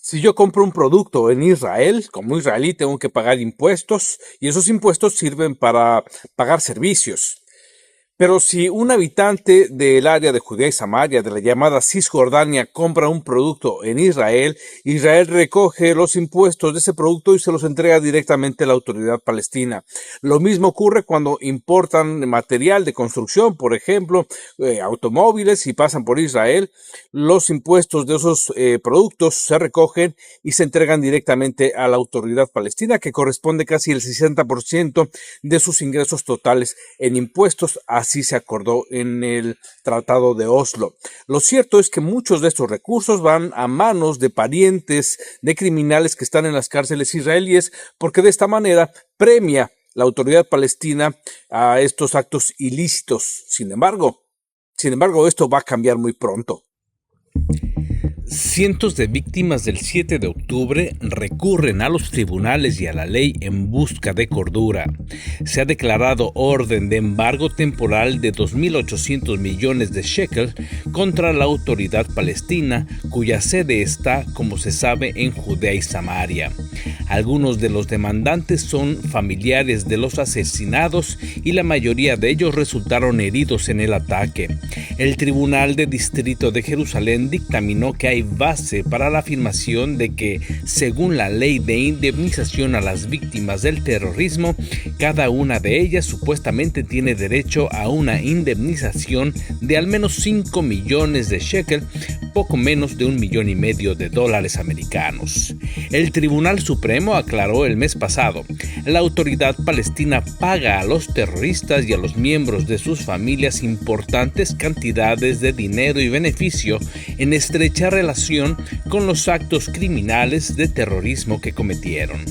Si yo compro un producto en Israel, como israelí tengo que pagar impuestos y esos impuestos sirven para pagar servicios. Pero si un habitante del área de Judea y Samaria, de la llamada Cisjordania, compra un producto en Israel, Israel recoge los impuestos de ese producto y se los entrega directamente a la autoridad palestina. Lo mismo ocurre cuando importan material de construcción, por ejemplo, automóviles, y pasan por Israel. Los impuestos de esos productos se recogen y se entregan directamente a la autoridad palestina, que corresponde casi el 60% de sus ingresos totales en impuestos. Así se acordó en el Tratado de Oslo. Lo cierto es que muchos de estos recursos van a manos de parientes de criminales que están en las cárceles israelíes, porque de esta manera premia la autoridad palestina a estos actos ilícitos. Sin embargo, esto va a cambiar muy pronto. Cientos de víctimas del 7 de octubre recurren a los tribunales y a la ley en busca de cordura. Se ha declarado orden de embargo temporal de 2.800 millones de shekel contra la autoridad palestina, cuya sede está, como se sabe, en Judea y Samaria. Algunos de los demandantes son familiares de los asesinados y la mayoría de ellos resultaron heridos en el ataque. El Tribunal de Distrito de Jerusalén dictaminó que hay base para la afirmación de que, según la ley de indemnización a las víctimas del terrorismo, cada una de ellas supuestamente tiene derecho a una indemnización de al menos 5 millones de shekel, poco menos de $1,5 millones de dólares americanos. El Tribunal Supremo aclaró el mes pasado: la autoridad palestina paga a los terroristas y a los miembros de sus familias importantes cantidades de dinero y beneficio en estrecha relación con los actos criminales de terrorismo que cometieron.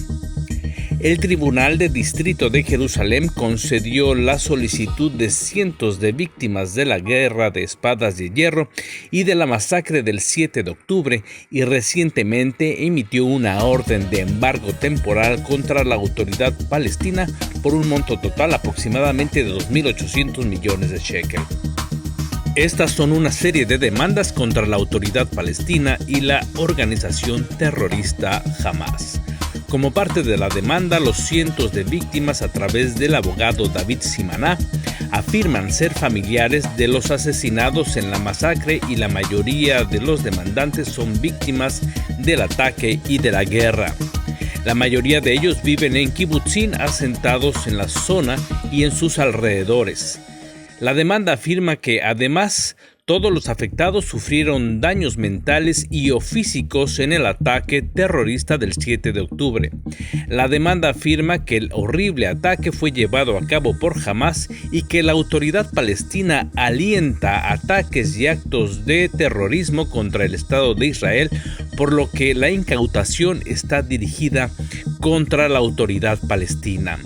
El Tribunal de Distrito de Jerusalén concedió la solicitud de cientos de víctimas de la guerra de espadas de hierro y de la masacre del 7 de octubre y recientemente emitió una orden de embargo temporal contra la autoridad palestina por un monto total aproximadamente de 2.800 millones de shekel. Estas son una serie de demandas contra la autoridad palestina y la organización terrorista Hamas. Como parte de la demanda, los cientos de víctimas, a través del abogado David Simaná, afirman ser familiares de los asesinados en la masacre y la mayoría de los demandantes son víctimas del ataque y de la guerra. La mayoría de ellos viven en kibutzim asentados en la zona y en sus alrededores. La demanda afirma que, además, todos los afectados sufrieron daños mentales y o físicos en el ataque terrorista del 7 de octubre. La demanda afirma que el horrible ataque fue llevado a cabo por Hamas y que la autoridad palestina alienta ataques y actos de terrorismo contra el Estado de Israel, por lo que la incautación está dirigida contra la autoridad palestina.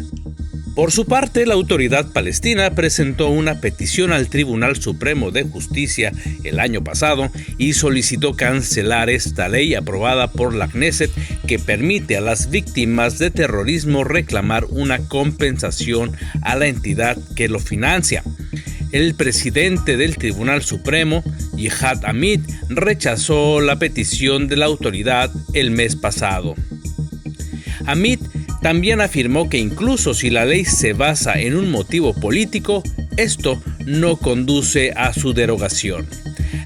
Por su parte, la autoridad palestina presentó una petición al Tribunal Supremo de Justicia el año pasado y solicitó cancelar esta ley aprobada por la Knesset que permite a las víctimas de terrorismo reclamar una compensación a la entidad que lo financia. El presidente del Tribunal Supremo, Yihat Amit, rechazó la petición de la autoridad el mes pasado. Amit también afirmó que incluso si la ley se basa en un motivo político, esto no conduce a su derogación.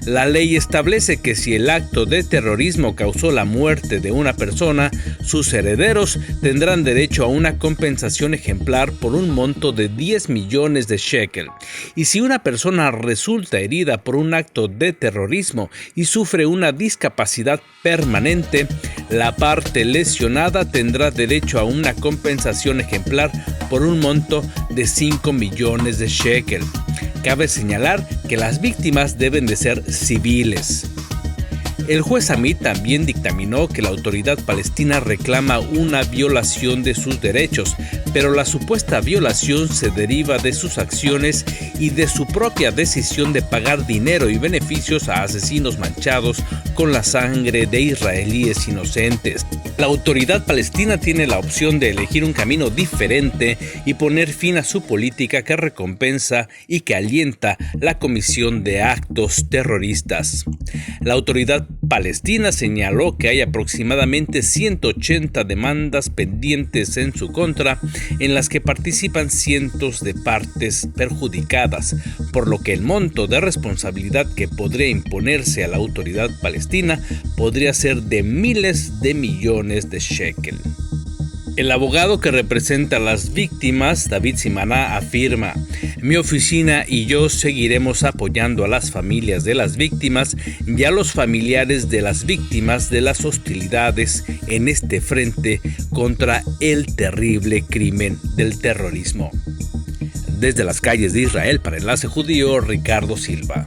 La ley establece que si el acto de terrorismo causó la muerte de una persona, sus herederos tendrán derecho a una compensación ejemplar por un monto de 10 millones de shekel. Y si una persona resulta herida por un acto de terrorismo y sufre una discapacidad permanente, la parte lesionada tendrá derecho a una compensación ejemplar por un monto de 5 millones de shekel. Cabe señalar que las víctimas deben de ser civiles. El juez Amit también dictaminó que la autoridad palestina reclama una violación de sus derechos, pero la supuesta violación se deriva de sus acciones y de su propia decisión de pagar dinero y beneficios a asesinos manchados con la sangre de israelíes inocentes. La autoridad palestina tiene la opción de elegir un camino diferente y poner fin a su política que recompensa y que alienta la comisión de actos terroristas. La autoridad Palestina señaló que hay aproximadamente 180 demandas pendientes en su contra, en las que participan cientos de partes perjudicadas, por lo que el monto de responsabilidad que podría imponerse a la autoridad palestina podría ser de miles de millones de shekel. El abogado que representa a las víctimas, David Simaná, afirma: mi oficina y yo seguiremos apoyando a las familias de las víctimas y a los familiares de las víctimas de las hostilidades en este frente contra el terrible crimen del terrorismo. Desde las calles de Israel para Enlace Judío, Ricardo Silva.